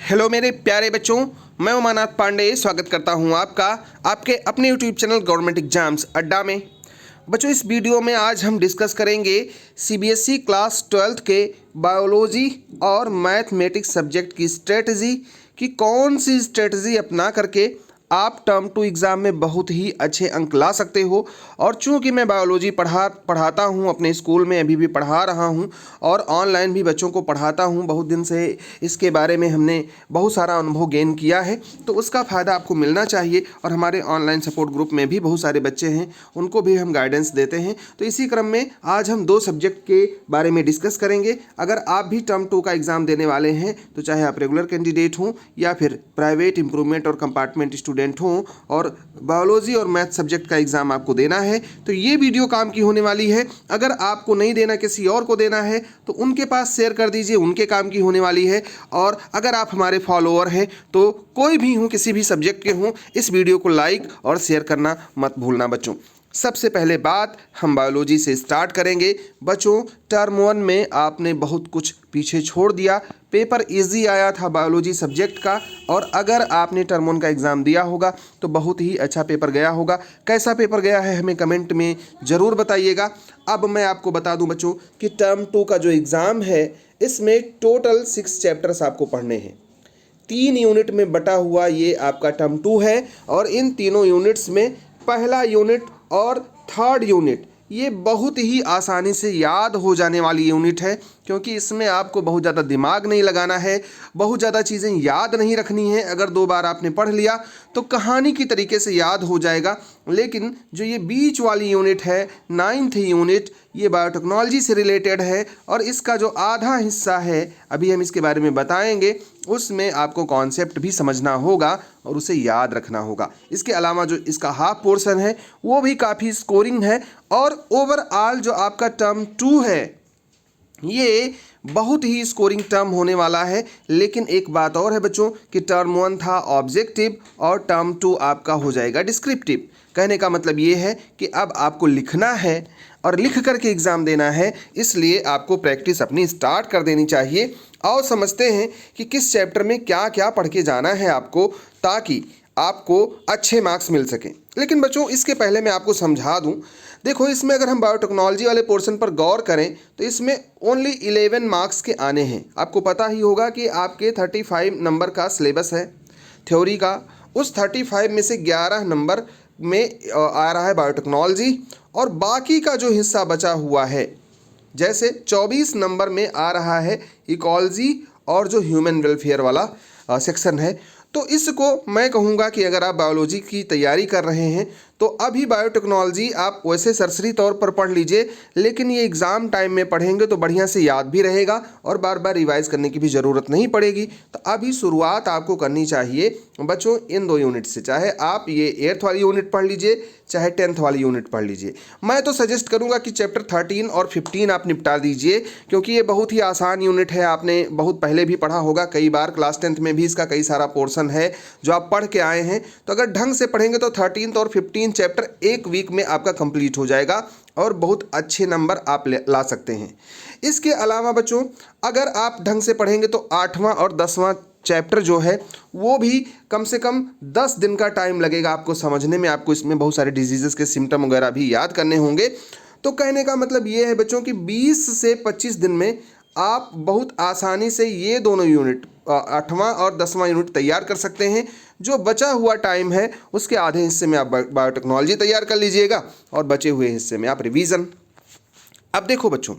Hello मेरे प्यारे बच्चों, मैं उमानाथ पांडे स्वागत करता हूं आपका आपके अपने यूट्यूब चैनल गवर्नमेंट एग्जाम्स अड्डा में। बच्चों, इस वीडियो में आज हम डिस्कस करेंगे सीबीएसई क्लास 12th के बायोलॉजी और मैथमेटिक्स सब्जेक्ट की स्ट्रेटजी कि कौन सी स्ट्रेटजी अपना करके आप टर्म 2 एग्ज़ाम में बहुत ही अच्छे अंक ला सकते हो। और चूंकि मैं बायोलॉजी पढ़ाता हूँ, अपने स्कूल में अभी भी पढ़ा रहा हूँ और ऑनलाइन भी बच्चों को पढ़ाता हूँ बहुत दिन से, इसके बारे में हमने बहुत सारा अनुभव गेन किया है, तो उसका फ़ायदा आपको मिलना चाहिए। और हमारे ऑनलाइन सपोर्ट ग्रुप में भी बहुत सारे बच्चे हैं, उनको भी हम गाइडेंस देते हैं। तो इसी क्रम में आज हम 2 सब्जेक्ट के बारे में डिस्कस करेंगे। अगर आप भी टर्म 2 का एग्ज़ाम देने वाले हैं, तो चाहे आप रेगुलर कैंडिडेट हों या फिर प्राइवेट, इम्प्रूवमेंट और कंपार्टमेंट स्टूडेंट हों और बायोलॉजी और मैथ सब्जेक्ट का एग्जाम आपको देना है, तो ये वीडियो काम की होने वाली है। अगर आपको नहीं देना, किसी और को देना है, तो उनके पास शेयर कर दीजिए, उनके काम की होने वाली है। और अगर आप हमारे फॉलोअर हैं, तो कोई भी हों, किसी भी सब्जेक्ट के हों, इस वीडियो को लाइक और शेयर करना मत भूलना बच्चों। सबसे पहले बात हम बायोलॉजी से स्टार्ट करेंगे। बच्चों, टर्म 1 में आपने बहुत कुछ पीछे छोड़ दिया। पेपर इजी आया था बायोलॉजी सब्जेक्ट का, और अगर आपने टर्म 1 का एग्ज़ाम दिया होगा तो बहुत ही अच्छा पेपर गया होगा। कैसा पेपर गया है हमें कमेंट में ज़रूर बताइएगा। अब मैं आपको बता दूं बच्चों कि टर्म 2 का जो एग्ज़ाम है, इसमें टोटल 6 चैप्टर्स आपको पढ़ने हैं। 3 यूनिट में बटा हुआ ये आपका टर्म 2 है, और इन तीनों यूनिट्स में पहला यूनिट और थर्ड यूनिट ये बहुत ही आसानी से याद हो जाने वाली यूनिट है, क्योंकि इसमें आपको बहुत ज़्यादा दिमाग नहीं लगाना है, बहुत ज़्यादा चीज़ें याद नहीं रखनी है। अगर 2 बार आपने पढ़ लिया तो कहानी की तरीके से याद हो जाएगा। लेकिन जो ये बीच वाली यूनिट है, 9th यूनिट, ये बायोटेक्नोलॉजी से रिलेटेड है, और इसका जो आधा हिस्सा है, अभी हम इसके बारे में बताएंगे, उसमें आपको कॉन्सेप्ट भी समझना होगा और उसे याद रखना होगा। इसके अलावा जो इसका हाफ पोर्शन है वो भी काफ़ी स्कोरिंग है, और ओवरऑल जो आपका टर्म 2 है ये बहुत ही स्कोरिंग टर्म होने वाला है। लेकिन एक बात और है बच्चों कि टर्म 1 था ऑब्जेक्टिव और टर्म 2 आपका हो जाएगा डिस्क्रिप्टिव। कहने का मतलब ये है कि अब आपको लिखना है और लिख करके एग्ज़ाम देना है, इसलिए आपको प्रैक्टिस अपनी स्टार्ट कर देनी चाहिए। और समझते हैं कि किस चैप्टर में क्या क्या पढ़ के जाना है आपको, ताकि आपको अच्छे मार्क्स मिल सकें। लेकिन बच्चों, इसके पहले मैं आपको समझा दूं, देखो इसमें अगर हम बायोटेक्नोलॉजी वाले पोर्शन पर गौर करें तो इसमें ओनली 11 मार्क्स के आने हैं। आपको पता ही होगा कि आपके 35 नंबर का सिलेबस है थ्योरी का, उस 35 में से 11 नंबर में आ रहा है बायोटेक्नोलॉजी, और बाकी का जो हिस्सा बचा हुआ है, जैसे 24 नंबर में आ रहा है इकोलॉजी और जो ह्यूमन वेलफेयर वाला सेक्शन है। तो इसको मैं कहूँगा कि अगर आप बायोलॉजी की तैयारी कर रहे हैं तो अभी बायोटेक्नोलॉजी आप वैसे सरसरी तौर पर पढ़ लीजिए, लेकिन ये एग्ज़ाम टाइम में पढ़ेंगे तो बढ़िया से याद भी रहेगा और बार बार रिवाइज करने की भी ज़रूरत नहीं पड़ेगी। तो अभी शुरुआत आपको करनी चाहिए बच्चों इन 2 यूनिट से। चाहे आप ये 8th वाली यूनिट पढ़ लीजिए, चाहे 10th वाली यूनिट पढ़ लीजिए। मैं तो सजेस्ट करूंगा कि चैप्टर 13 और 15 आप निपटा दीजिए, क्योंकि ये बहुत ही आसान यूनिट है। आपने बहुत पहले भी पढ़ा होगा कई बार, क्लास 10th में भी इसका कई सारा पोर्शन है जो आप पढ़ के आए हैं। तो अगर ढंग से पढ़ेंगे तो 13th और 15 चैप्टर एक वीक में आपका कंप्लीट हो जाएगा और बहुत अच्छे नंबर आप ला सकते हैं। इसके अलावा बच्चों, अगर आप ढंग से पढ़ेंगे तो 8वां और 10वां चैप्टर जो है वो भी कम से कम 10 दिन का टाइम लगेगा आपको समझने में। आपको इसमें बहुत सारे डिजीज़ेस के सिम्टम वगैरह भी याद करने होंगे। तो कहने का मतलब ये है बच्चों कि 20 से 25 दिन में आप बहुत आसानी से ये दोनों यूनिट 8वां और 10वां यूनिट तैयार कर सकते हैं। जो बचा हुआ टाइम है उसके आधे हिस्से में आप बायोटेक्नोलॉजी तैयार कर लीजिएगा और बचे हुए हिस्से में आप रिवीजन। अब देखो बच्चों,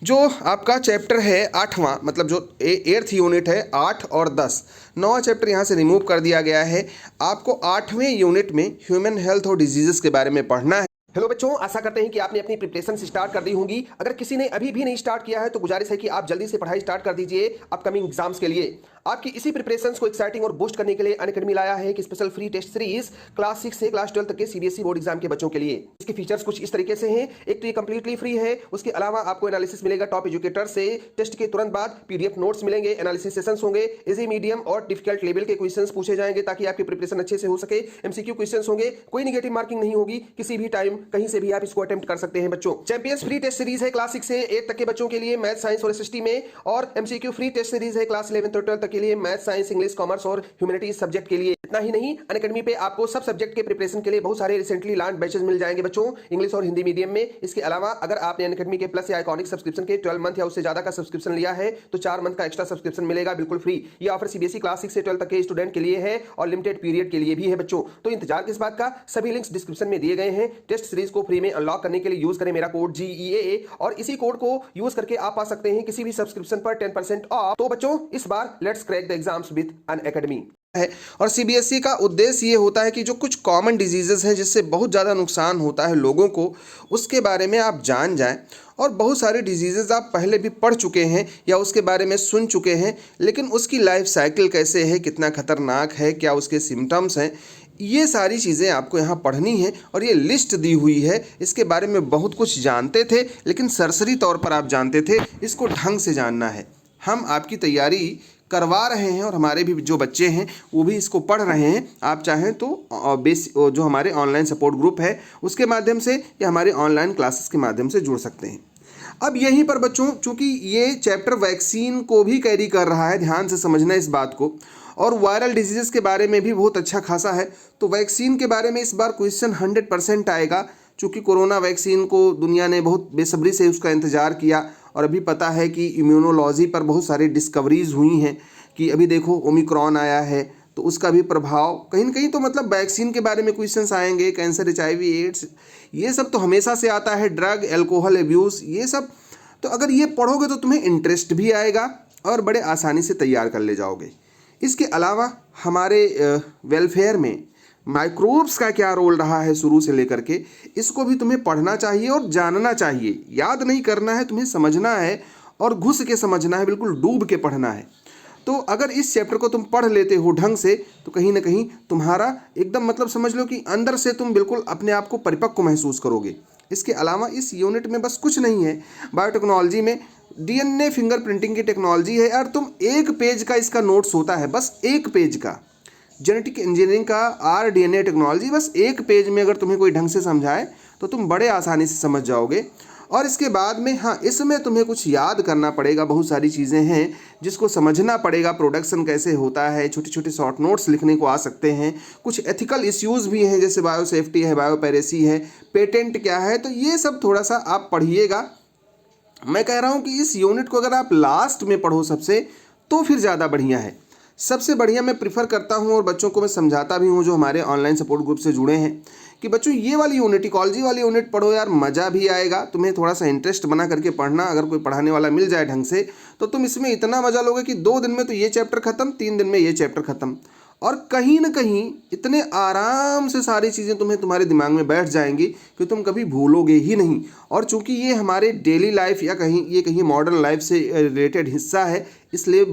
जो आपका चैप्टर है 8वां, मतलब जो 8th यूनिट है, 8 और 10, 9वां चैप्टर यहाँ से रिमूव कर दिया गया है। आपको 8वें यूनिट में ह्यूमन हेल्थ और डिजीजेस के बारे में पढ़ना है। हेलो बच्चों, आशा करते हैं कि आपने अपनी प्रिपरेशन स्टार्ट कर दी होंगी। अगर किसी ने अभी भी नहीं स्टार्ट किया है तो गुजारिश है कि आप जल्दी से पढ़ाई स्टार्ट कर दीजिए अपकमिंग एग्जाम्स के लिए। आपकी इसी प्रिपरेशंस को एक्साइटिंग और बूस्ट करने के लिए अनअकैडमी लाया है एक special free test series class 6 से क्लास 12 तक के सीबीएसई बोर्ड एग्जाम के बच्चों के लिए। इसके फीचर्स कुछ इस तरीके से हैं। एक तो ये कंप्लीटली फ्री है, उसके अलावा आपको एनालिसिस मिलेगा टॉप एजुकेटर से, टेस्ट के तुरंत बाद पीडीएफ नोट्स मिलेंगे, एनालिसिस सेशंस होंगे, इजी, मीडियम और डिफिकल्ट लेवल के क्वेश्चंस पूछे जाएंगे ताकि आपकी प्रिपरेशन अच्छे से हो सके। एमसीक्यू क्वेश्चंस होंगे, कोई नेगेटिव मार्किंग नहीं होगी, किसी भी टाइम कहीं से भी आप इसको अटेम्प्ट कर सकते हैं बच्चों। चैंपियंस फ्री टेस्ट सीरीज है क्लास 6 से 8 तक के बच्चों के लिए मैथ, साइंस और एसएसटी में, और एमसीक्यू फ्री टेस्ट सीरीज है क्लास 11 और 12 तक के लिए, मैथ, साइंस, इंग्लिश, कॉमर्स और ह्यूमैनिटीज सब्जेक्ट के लिए। इतना ही नहीं, अनअकैडमी पे आपको सब सब्जेक्ट के प्रिपरेशन के लिए बहुत सारे रिसेंटली लॉन्च बैचेस मिल जाएंगे बच्चों, इंग्लिश और हिंदी मीडियम में। इसके अलावा अगर आपने अनअकैडमी के प्लस या आइकॉनिक सब्सक्रिप्शन के 12 मंथ या उससे ज्यादा का सब्सक्रिप्शन लिया है तो 4 मंथ का एक्स्ट्रा सब्सक्रिप्शन मिलेगा बिल्कुल फ्री। ये ऑफर सीबीएसई क्लास 6 से 12 तक के स्टूडेंट के लिए है और लिमिटेड पीरियड के लिए भी है बच्चों। तो इंतजार किस बात का, सभी लिंक्स डिस्क्रिप्शन में दिए गए हैं। टेस्ट सीरीज को फ्री में अनलॉक करने के लिए यूज करें मेरा कोड GEAA और इसी कोड को यूज करके आप पा सकते हैं किसी भी सब्सक्रिप्शन पर 10% ऑफ। तो बच्चों इस बार let's crack the exams with Unacademy है। और सीबीएसई का उद्देश्य ये होता है कि जो कुछ कॉमन डिजीजेस हैं जिससे बहुत ज़्यादा नुकसान होता है लोगों को, उसके बारे में आप जान जाएं। और बहुत सारे डिजीजेस आप पहले भी पढ़ चुके हैं या उसके बारे में सुन चुके हैं, लेकिन उसकी लाइफ साइकिल कैसे है, कितना खतरनाक है, क्या उसके सिम्टम्स हैं, ये सारी चीज़ें आपको यहाँ पढ़नी है। और ये लिस्ट दी हुई है, इसके बारे में बहुत कुछ जानते थे लेकिन सरसरी तौर पर आप जानते थे, इसको ढंग से जानना है। हम आपकी तैयारी करवा रहे हैं और हमारे भी जो बच्चे हैं वो भी इसको पढ़ रहे हैं। आप चाहें तो जो हमारे ऑनलाइन सपोर्ट ग्रुप है उसके माध्यम से या हमारे ऑनलाइन क्लासेस के माध्यम से जुड़ सकते हैं। अब यहीं पर बच्चों, चूंकि ये चैप्टर वैक्सीन को भी कैरी कर रहा है, ध्यान से समझना इस बात को, और वायरल डिजीज़ के बारे में भी बहुत अच्छा खासा है, तो वैक्सीन के बारे में इस बार क्वेश्चन 100% आएगा। चूँकि कोरोना वैक्सीन को दुनिया ने बहुत बेसब्री से उसका इंतज़ार किया और अभी पता है कि इम्यूनोलॉजी पर बहुत सारी डिस्कवरीज हुई हैं कि अभी देखो ओमिक्रॉन आया है तो उसका भी प्रभाव कहीं ना कहीं, तो मतलब वैक्सीन के बारे में क्वेश्चंस आएंगे, कैंसर, HIV, एड्स, ये सब तो हमेशा से आता है, ड्रग, अल्कोहल एब्यूज़, ये सब। तो अगर ये पढ़ोगे तो तुम्हें इंटरेस्ट भी आएगा और बड़े आसानी से तैयार कर ले जाओगे। इसके अलावा हमारे वेलफेयर में माइक्रोब्स का क्या रोल रहा है शुरू से लेकर के, इसको भी तुम्हें पढ़ना चाहिए और जानना चाहिए। याद नहीं करना है, तुम्हें समझना है और घुस के समझना है, बिल्कुल डूब के पढ़ना है। तो अगर इस चैप्टर को तुम पढ़ लेते हो ढंग से तो कहीं ना कहीं तुम्हारा एकदम मतलब समझ लो कि अंदर से तुम बिल्कुल अपने आप को परिपक्व महसूस करोगे। इसके अलावा इस यूनिट में बस कुछ नहीं है, बायोटेक्नोलॉजी में DNA फिंगरप्रिंटिंग की टेक्नोलॉजी है यार। तुम 1 पेज का इसका नोट्स होता है, बस 1 पेज का। जेनेटिक इंजीनियरिंग का RDNA टेक्नोलॉजी, बस 1 पेज में अगर तुम्हें कोई ढंग से समझाए तो तुम बड़े आसानी से समझ जाओगे। और इसके बाद में हाँ, इसमें तुम्हें कुछ याद करना पड़ेगा, बहुत सारी चीज़ें हैं जिसको समझना पड़ेगा। प्रोडक्शन कैसे होता है, छोटे छोटे शॉर्ट नोट्स लिखने को आ सकते हैं। कुछ एथिकल इश्यूज़ भी हैं, जैसे बायो सेफ्टी है, बायो पैरेसी है, पेटेंट क्या है, तो ये सब थोड़ा सा आप पढ़िएगा। मैं कह रहा हूँ कि इस यूनिट को अगर आप लास्ट में पढ़ो सबसे, तो फिर ज़्यादा बढ़िया है। सबसे बढ़िया मैं प्रिफर करता हूँ और बच्चों को मैं समझाता भी हूँ जो हमारे ऑनलाइन सपोर्ट ग्रुप से जुड़े हैं कि बच्चों ये वाली यूनिट, इकोलॉजी वाली यूनिट पढ़ो यार, मज़ा भी आएगा। तुम्हें थोड़ा सा इंटरेस्ट बना करके पढ़ना, अगर कोई पढ़ाने वाला मिल जाए ढंग से तो तुम इसमें इतना मज़ा लोगे कि 2 दिन में तो ये चैप्टर ख़त्म, 3 दिन में ये चैप्टर ख़त्म। और कहीं ना कहीं इतने आराम से सारी चीज़ें तुम्हारे दिमाग में बैठ जाएंगी कि तुम कभी भूलोगे ही नहीं। और चूंकि ये हमारे डेली लाइफ या कहीं मॉडर्न लाइफ से रिलेटेड हिस्सा है, इसलिए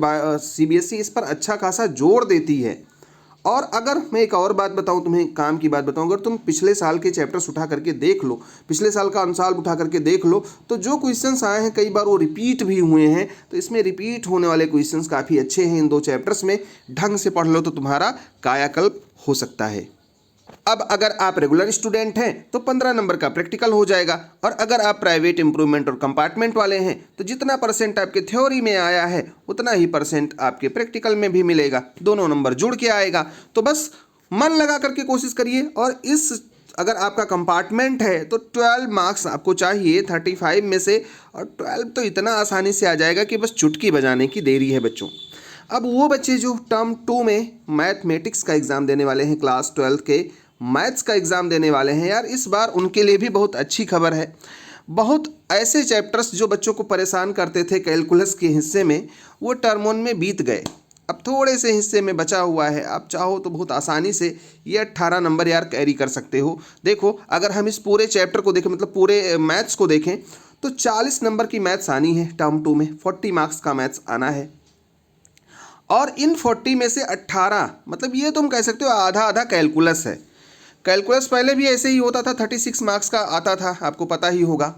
CBSE इस पर अच्छा खासा जोर देती है। और अगर मैं एक और बात बताऊं, तुम्हें काम की बात बताऊं, अगर तुम पिछले साल के चैप्टर्स उठा करके देख लो, पिछले साल का अनुसार उठा करके देख लो, तो जो क्वेश्चंस आए हैं कई बार वो रिपीट भी हुए हैं। तो इसमें रिपीट होने वाले क्वेश्चंस काफ़ी अच्छे हैं। इन 2 चैप्टर्स में ढंग से पढ़ लो तो तुम्हारा कायाकल्प हो सकता है। अब अगर आप रेगुलर स्टूडेंट हैं तो 15 नंबर का प्रैक्टिकल हो जाएगा, और अगर आप प्राइवेट इंप्रूवमेंट और कंपार्टमेंट वाले हैं तो जितना % आपके थ्योरी में आया है उतना ही % आपके प्रैक्टिकल में भी मिलेगा, दोनों नंबर जुड़ के आएगा। तो बस मन लगा करके कोशिश करिए। और अगर आपका कंपार्टमेंट है तो 12 मार्क्स आपको चाहिए 35 में से, और 12 तो इतना आसानी से आ जाएगा कि बस चुटकी बजाने की देरी है बच्चों। अब वो बच्चे जो टर्म 2 में मैथमेटिक्स का एग्ज़ाम देने वाले हैं, क्लास 12 के मैथ्स का एग्ज़ाम देने वाले हैं यार, इस बार उनके लिए भी बहुत अच्छी खबर है। बहुत ऐसे चैप्टर्स जो बच्चों को परेशान करते थे कैलकुलस के हिस्से में, वो टर्म 1 में बीत गए। अब थोड़े से हिस्से में बचा हुआ है, आप चाहो तो बहुत आसानी से ये 18 नंबर यार कैरी कर सकते हो। देखो अगर हम इस पूरे चैप्टर को देखें, मतलब पूरे मैथ्स को देखें, तो 40 नंबर की मैथ्स आनी है टर्म 2 में, 40 मार्क्स का मैथ्स आना है। और इन 40 में से 18, मतलब ये तुम कह सकते हो आधा आधा कैलकुलस है। कैलकुलस पहले भी ऐसे ही होता था, 36 मार्क्स का आता था, आपको पता ही होगा।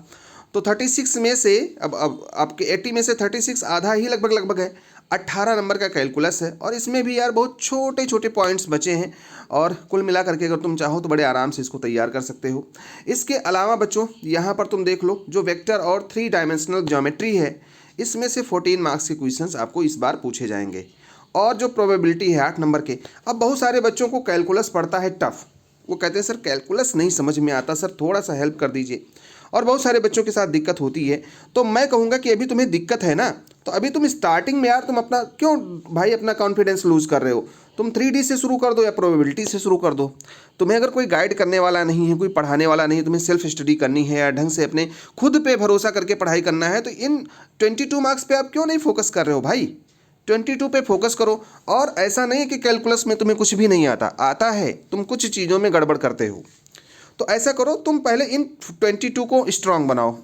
तो 36 में से अब आपके 80 में से 36 आधा ही लगभग है, 18 नंबर का कैलकुलस है। और इसमें भी यार बहुत छोटे छोटे पॉइंट्स बचे हैं, और कुल मिला करके अगर तुम चाहो तो बड़े आराम से इसको तैयार कर सकते हो। इसके अलावा बच्चों यहाँ पर तुम देख लो, जो वेक्टर और 3 डायमेंशनल ज्योमेट्री है, इसमें से 14 मार्क्स के क्वेश्चंस आपको इस बार पूछे जाएंगे। और जो प्रोबेबिलिटी है 8 नंबर के। अब बहुत सारे बच्चों को कैलकुलस पड़ता है टफ, वो कहते हैं सर कैलकुलस नहीं समझ में आता, सर थोड़ा सा हेल्प कर दीजिए, और बहुत सारे बच्चों के साथ दिक्कत होती है। तो मैं कहूँगा कि अभी तुम्हें दिक्कत है ना, तो अभी तुम स्टार्टिंग में यार तुम अपना क्यों भाई अपना कॉन्फिडेंस लूज़ कर रहे हो, तुम 3D से शुरू कर दो या प्रोबेबिलिटी से शुरू कर दो। तुम्हें अगर कोई गाइड करने वाला नहीं है, कोई पढ़ाने वाला नहीं है, तुम्हें सेल्फ स्टडी करनी है या ढंग से अपने खुद पे भरोसा करके पढ़ाई करना है, तो इन 22 मार्क्स पे आप क्यों नहीं फोकस कर रहे हो भाई, 22 पे फोकस करो। और ऐसा नहीं है कि कैलकुलस में तुम्हें कुछ भी नहीं आता, आता है, तुम कुछ चीज़ों में गड़बड़ करते हो। तो ऐसा करो, तुम पहले इन 22 को स्ट्रांग बनाओ।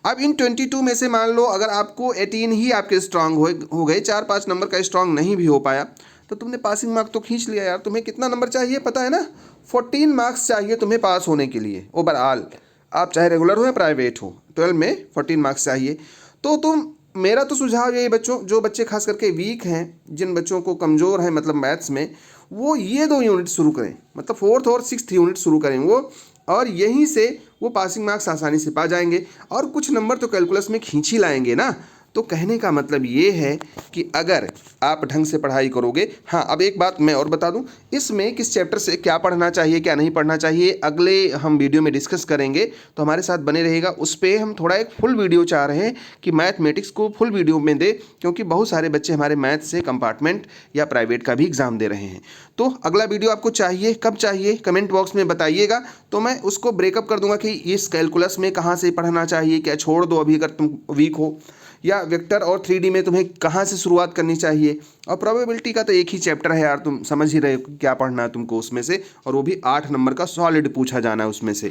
अब इन 22 में से मान लो अगर आपको 18 ही आपके स्ट्रांग हो गए, 4-5 नंबर का स्ट्रांग नहीं भी हो पाया, तो तुमने पासिंग मार्क तो खींच लिया यार। तुम्हें कितना नंबर चाहिए पता है ना, 14 मार्क्स चाहिए तुम्हें पास होने के लिए ओवरऑल। आप चाहे रेगुलर हो या प्राइवेट हो, 12 में 14 मार्क्स चाहिए। तो तुम, मेरा तो सुझाव यही बच्चों, जो बच्चे खास करके वीक हैं, जिन बच्चों को कमज़ोर है मतलब मैथ्स में, वो ये 2 यूनिट शुरू करें, मतलब 4th और 6th यूनिट शुरू करें वो, और यहीं से वो पासिंग मार्क्स आसानी से पा जाएंगे और कुछ नंबर तो कैलकुलस में खींच ही लाएंगे ना। तो कहने का मतलब ये है कि अगर आप ढंग से पढ़ाई करोगे। हाँ, अब एक बात मैं और बता दूं, इसमें किस चैप्टर से क्या पढ़ना चाहिए क्या नहीं पढ़ना चाहिए अगले हम वीडियो में डिस्कस करेंगे, तो हमारे साथ बने रहेगा। उस पर हम थोड़ा एक फुल वीडियो चाह रहे हैं कि मैथमेटिक्स को फुल वीडियो में दे, क्योंकि बहुत सारे बच्चे हमारे मैथ से कंपार्टमेंट या प्राइवेट का भी एग्ज़ाम दे रहे हैं। तो अगला वीडियो आपको चाहिए, कब चाहिए कमेंट बॉक्स में बताइएगा, तो मैं उसको ब्रेकअप कर दूंगा कि इस कैलकुलस में कहाँ से पढ़ना चाहिए, क्या छोड़ दो अभी अगर तुम वीक हो, या वेक्टर और 3D में तुम्हें कहाँ से शुरुआत करनी चाहिए। और प्रोबेबिलिटी का तो एक ही चैप्टर है यार, तुम समझ ही रहे हो क्या पढ़ना है तुमको उसमें से, और वो भी 8 नंबर का सॉलिड पूछा जाना है उसमें से।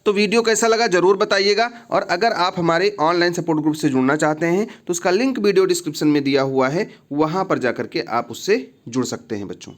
तो वीडियो कैसा लगा ज़रूर बताइएगा, और अगर आप हमारे ऑनलाइन सपोर्ट ग्रुप से जुड़ना चाहते हैं तो उसका लिंक वीडियो डिस्क्रिप्शन में दिया हुआ है, वहाँ पर जा कर के आप उससे जुड़ सकते हैं बच्चों।